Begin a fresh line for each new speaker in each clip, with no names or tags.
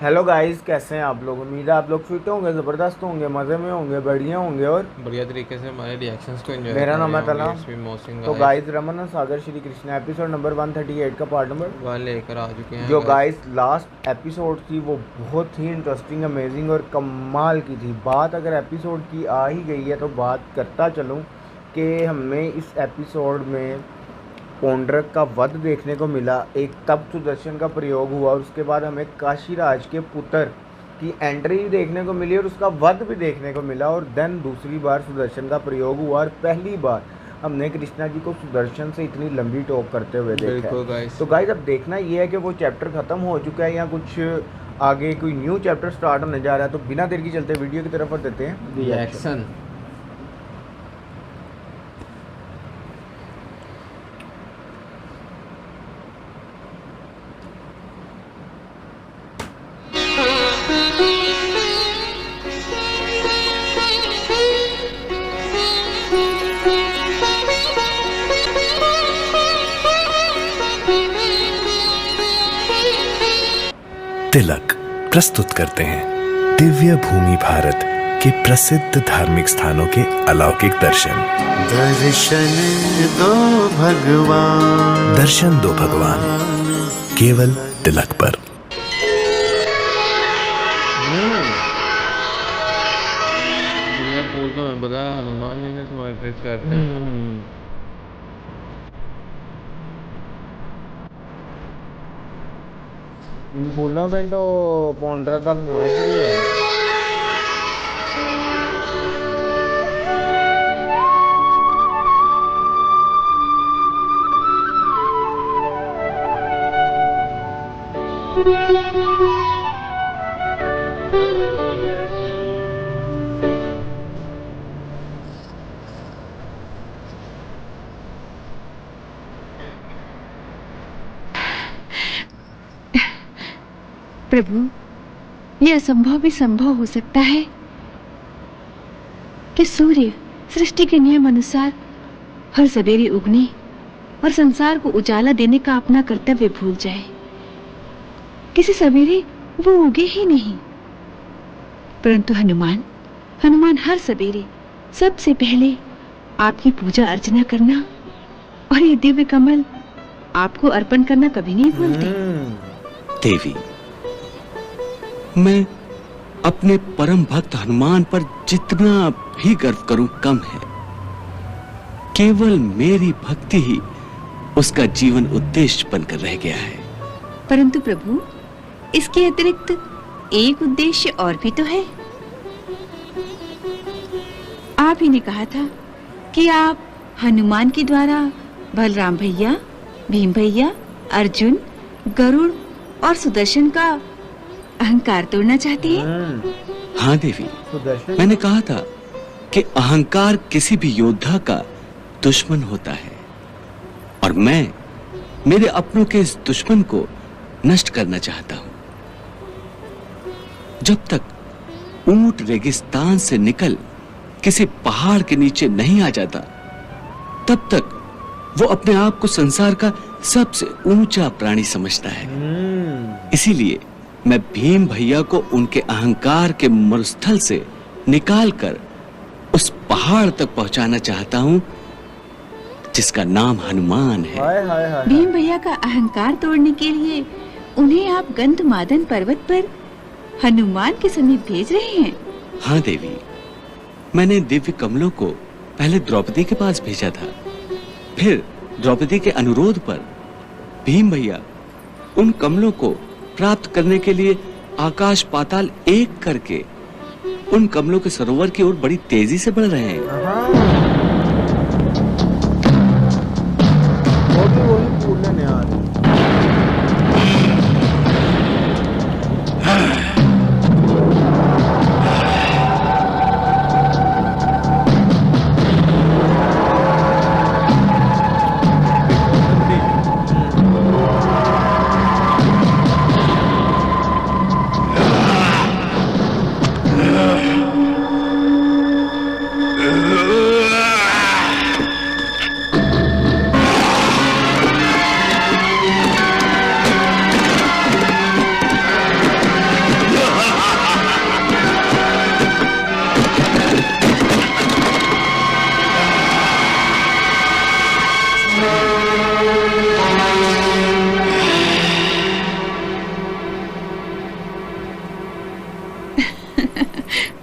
Hello guys, कैसे हैं आप लोग। उम्मीद है आप लोग फिट होंगे, ज़बरदस्त होंगे, मज़े में होंगे, बढ़िया होंगे और
बढ़िया तरीके से हमारे रिएक्शंस को एंजॉय
मेरा
कर
नाम
रहे
है
होंगे
तला।
इसमें मौसिन
तो
गाइस
गाइस, रमन और सागर श्री कृष्णा एपिसोड नंबर 138 का पार्ट नंबर
वह लेकर आ चुके हैं
जो
गाइस।
गाइस लास्ट एपिसोड थी वो बहुत ही इंटरेस्टिंग, अमेजिंग और कमाल की थी। बात अगर एपिसोड की आ ही गई है तो बात करता चलूँ कि हमें इस एपिसोड में पौंड्रक का वध देखने को मिला, एक तप सुदर्शन का प्रयोग हुआ और उसके बाद हमें काशीराज के पुत्र की एंट्री भी देखने को मिली और उसका वध भी देखने को मिला। और देन दूसरी बार सुदर्शन का प्रयोग हुआ और पहली बार हमने कृष्णा जी को सुदर्शन से इतनी लंबी टॉक करते हुए देखा
बिल्कुल
है।
गाइस।
तो गाइस, अब देखना ये है कि वो चैप्टर ख़त्म हो चुका है या कुछ आगे कोई न्यू चैप्टर स्टार्ट होने जा रहा है। तो बिना देर की चलते वीडियो की तरफ देते हैं
रिएक्शन।
तिलक प्रस्तुत करते हैं दिव्य भूमि भारत के प्रसिद्ध धार्मिक स्थानों के अलौकिक दर्शन। दर्शन दो भगवान केवल तिलक पर।
बोल तो मैं बता हनुमान जी ने समर्पित करते हैं।
बोलना भाई तो पौंड्रक का है।
प्रभु, यह असंभव भी संभव हो सकता है कि सूर्य सृष्टि के नियम अनुसार हर सवेरे उगने और संसार को उजाला देने का अपना कर्तव्य भूल जाए। किसी सवेरे वो उगे ही नहीं, परंतु हनुमान हर सवेरे सबसे पहले आपकी पूजा अर्चना करना और ये दिव्य कमल आपको अर्पण करना कभी नहीं भूलते।
देवी, मैं अपने परम भक्त हनुमान पर जितना भी गर्व करूं कम है। केवल मेरी भक्ति ही उसका जीवन उद्देश्य बनकर रह गया है।
परंतु प्रभु, इसके अतिरिक्त एक उद्देश्य और भी तो है। आप ही ने कहा था कि आप हनुमान के द्वारा बलराम भैया, भीम भैया, अर्जुन, गरुड़ और सुदर्शन का अहंकार तोड़ना चाहती है।
हाँ देवी, मैंने कहा था कि अहंकार किसी भी योद्धा का दुश्मन होता है और मैं मेरे अपनों के इस दुश्मन को नष्ट करना चाहता हूं। जब तक ऊंट रेगिस्तान से निकल किसी पहाड़ के नीचे नहीं आ जाता, तब तक वो अपने आप को संसार का सबसे ऊंचा प्राणी समझता है। इसीलिए मैं भीम भैया को उनके अहंकार के मरुस्थल से निकालकर उस पहाड़ तक पहुंचाना चाहता हूं जिसका नाम हनुमान है।
हाय हाय हाय।
भीम भैया का अहंकार तोड़ने के लिए उन्हें आप गंधमादन पर्वत पर हनुमान के समीप भेज रहे हैं।
हाँ देवी, मैंने दिव्य कमलों को पहले द्रौपदी के पास भेजा था, फिर द्रौपदी के अनुरोध पर भीम भैया उन कमलों को प्राप्त करने के लिए आकाश पाताल एक करके उन कमलों के सरोवर की ओर बड़ी तेजी से बढ़ रहे हैं।
वही फूल लेने आ रही।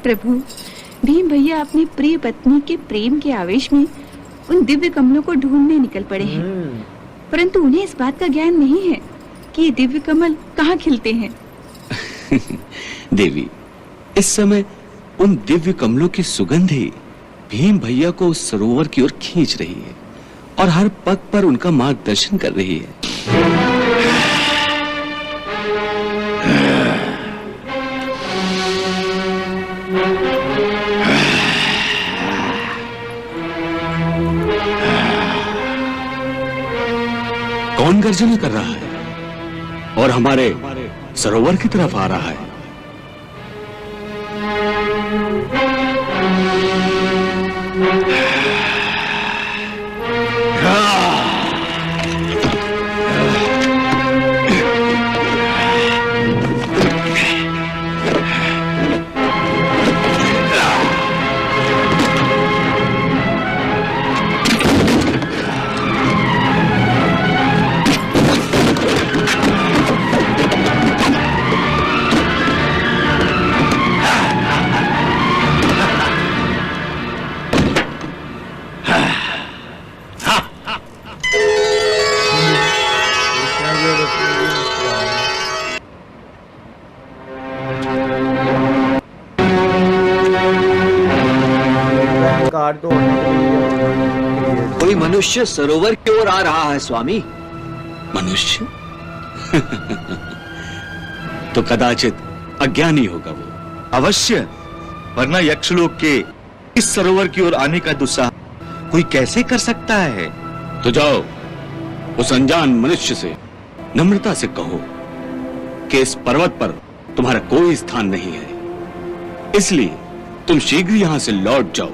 प्रभु, भीम भैया अपनी प्रिय पत्नी के प्रेम के आवेश में उन दिव्य कमलों को ढूंढने निकल पड़े हैं, परंतु उन्हें इस बात का ज्ञान नहीं है कि ये दिव्य कमल कहाँ खिलते हैं।
देवी, इस समय उन दिव्य कमलों की सुगंध ही भीम भैया को उस सरोवर की ओर खींच रही है और हर पग पर उनका मार्गदर्शन कर रही है। कौन गर्जना कर रहा है और हमारे सरोवर की तरफ आ रहा है?
कोई मनुष्य सरोवर की ओर आ रहा है स्वामी।
मनुष्य? तो कदाचित अज्ञानी होगा वो।
अवश्य, वरना यक्षलोक के इस सरोवर की ओर आने का दुस्साहस कोई कैसे कर सकता है?
तो जाओ उस अनजान मनुष्य से नम्रता से कहो कि इस पर्वत पर तुम्हारा कोई स्थान नहीं है, इसलिए तुम शीघ्र यहां से लौट जाओ।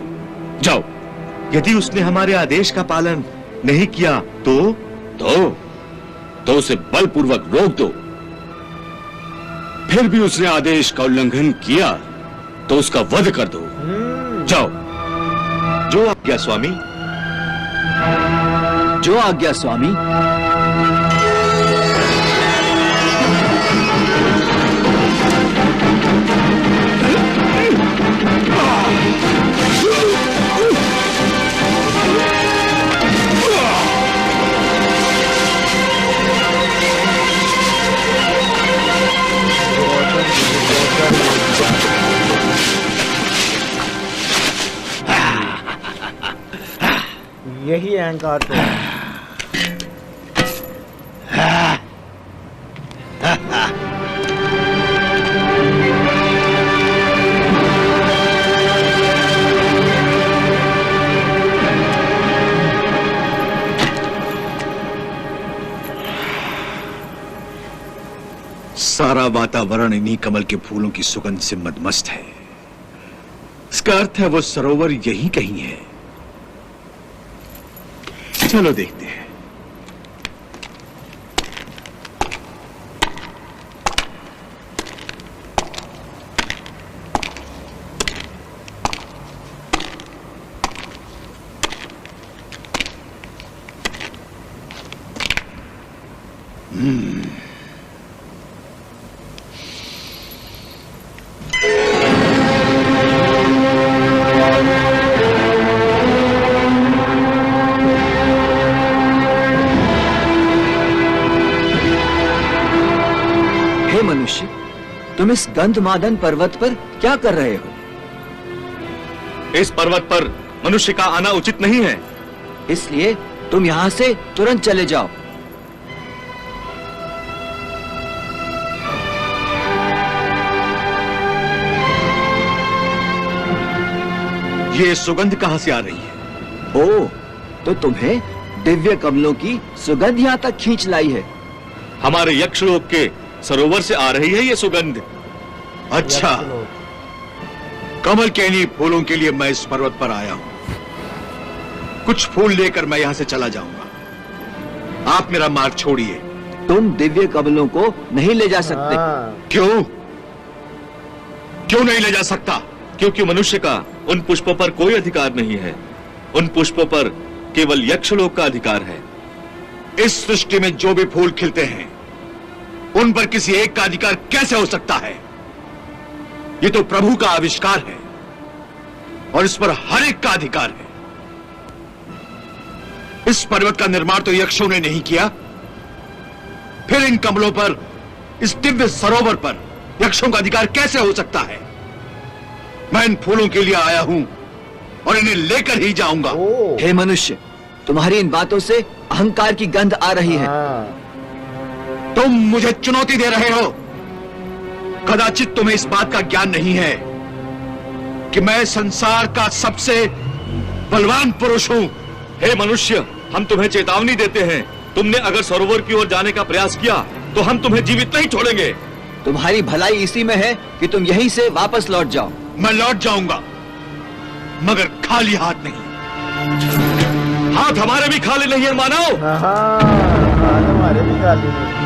जाओ।
यदि उसने हमारे आदेश का पालन नहीं किया
तो उसे बलपूर्वक रोक दो। फिर भी उसने आदेश का उल्लंघन किया तो उसका वध कर दो। जाओ।
जो आज्ञा स्वामी।
जो आज्ञा स्वामी।
यही अहंकार तो है।
सारा वातावरण इन्हीं कमल के फूलों की सुगंध से मदमस्त है। इसका अर्थ है वो सरोवर यहीं कहीं है। चलो देखते हैं।
हे मनुष्य, तुम इस गंधमादन पर्वत पर क्या कर रहे हो?
इस पर्वत पर मनुष्य का आना उचित नहीं है,
इसलिए तुम यहां से तुरंत चले जाओ।
ये सुगंध कहां से आ रही है?
ओह, तो तुम्हें दिव्य कमलों की सुगंध यहां तक खींच लाई है।
हमारे यक्षलोक के सरोवर से आ रही है ये सुगंध। अच्छा, कमल के इन्हीं फूलों के लिए मैं इस पर्वत पर आया हूं। कुछ फूल लेकर मैं यहां से चला जाऊंगा। आप मेरा मार्ग छोड़िए।
तुम दिव्य कमलों को नहीं ले जा सकते।
क्यों? क्यों नहीं ले जा सकता?
क्योंकि मनुष्य का उन पुष्पों पर कोई अधिकार नहीं है। उन पुष्पों पर केवल यक्षलोक का अधिकार है।
इस सृष्टि में जो भी फूल खिलते हैं उन पर किसी एक का अधिकार कैसे हो सकता है? ये तो प्रभु का आविष्कार है। और इस पर हर एक का अधिकार है। इस पर्वत का निर्माण तो यक्षों ने नहीं किया, फिर इन कमलों पर, इस दिव्य सरोवर पर यक्षों का अधिकार कैसे हो सकता है? मैं इन फूलों के लिए आया हूं और इन्हें लेकर ही जाऊंगा।
हे मनुष्य, तुम्हारी इन बातों से अहंकार की गंध आ रही है।
तुम मुझे चुनौती दे रहे हो। कदाचित तुम्हें इस बात का ज्ञान नहीं है कि मैं संसार का सबसे बलवान पुरुष हूं।
हे मनुष्य, हम तुम्हें चेतावनी देते हैं, तुमने अगर सरोवर की ओर जाने का प्रयास किया तो हम तुम्हें जीवित नहीं छोड़ेंगे।
तुम्हारी भलाई इसी में है कि तुम यहीं से वापस लौट जाओ।
मैं लौट जाऊंगा, मगर खाली हाथ नहीं।
हाथ हमारे भी खाली नहीं है मानव।
हाथ हमारे भी खाली नहीं।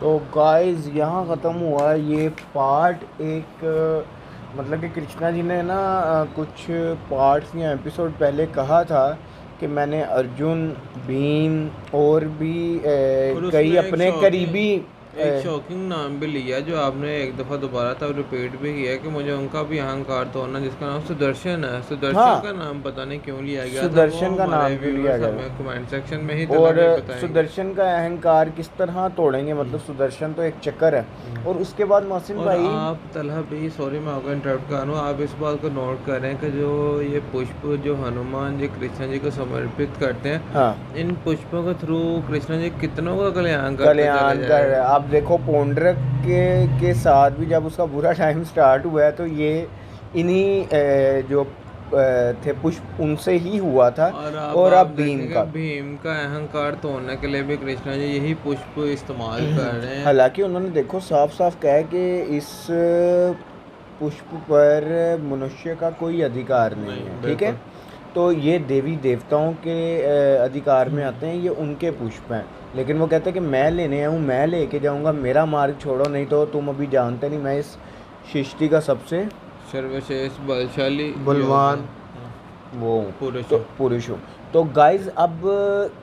तो गाइस यहाँ ख़त्म हुआ ये पार्ट एक। मतलब कि कृष्णा जी ने ना कुछ पार्ट्स या एपिसोड पहले कहा था कि मैंने अर्जुन, भीम और भी कई अपने करीबी
एक शॉकिंग नाम भी लिया जो आपने एक दफ़ा दोबारा तब रिपीट भी किया कि मुझे उनका भी अहंकार तो होना, जिसका नाम सुदर्शन है। सुदर्शन
हाँ,
का नाम पता नहीं क्यों लिया गया,
सुदर्शन का नाम क्यों लिया गया
कमेंट सेक्शन में ही
और सुदर्शन का अहंकार किस तरह तोड़ेंगे। मतलब सुदर्शन तो एक चक्कर है। और उसके बाद मोहसिन भाई
आप तलहा भी, सॉरी मैं आपको इंटरप्ट कर रहा हूँ, आप इस बात को नोट करें कि जो ये पुष्प जो हनुमान जी कृष्ण जी को समर्पित करते हैं,
हाँ,
इन पुष्पों के थ्रू कृष्ण जी कितनों का कल्याण
कर आप देखो पौंड्रक के साथ भी जब उसका बुरा टाइम स्टार्ट हुआ है तो ये इन्हीं जो थे पुष्प उनसे ही हुआ था। और अब भीम
का अहंकार तोड़ने के लिए भी कृष्णा जी यही पुष्प इस्तेमाल कर रहे हैं।
हालांकि उन्होंने देखो साफ साफ कहा है कि इस पुष्प पर मनुष्य का कोई अधिकार नहीं है, ठीक है। तो ये देवी देवताओं के अधिकार में आते हैं, ये उनके पुष्प हैं। लेकिन वो कहते हैं कि मैं लेने आऊँ, मैं लेके जाऊँगा, मेरा मार्ग छोड़ो, नहीं तो तुम अभी जानते नहीं मैं इस सृष्टि का सबसे
सर्वश्रेष्ठ बलशाली
बलवान वो पुरुष हूँ। तो गाइज अब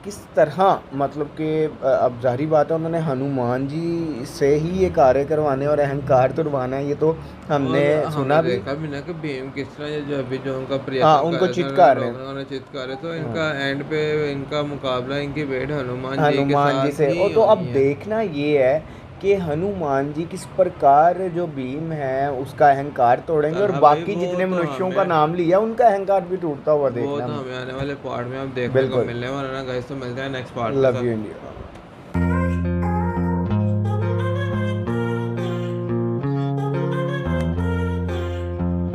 किस तरह मतलब कि अब जाहिर बात है उन्होंने हनुमान जी से ही ये कार्य करवाने और अहंकार तुड़वाना है। ये तो हमने सुना भी,
देखा भी ना कि भीम किस तरह जो अभी जो उनका प्रिय
उनको चित्कार है,
तो इनका एंड पे इनका मुकाबला इनकी बेट हनुमान
जी से। और तो अब देखना ये है कि हनुमान जी किस प्रकार जो भीम है उसका अहंकार तोड़ेंगे और बाकी जितने मनुष्यों का नाम लिया उनका अहंकार भी टूटता हुआ देखना।
हमें आने वाले पार्ट में अब देखने को मिलने वाला ना गाइस। तो मिलते हैं next part.
Love you India.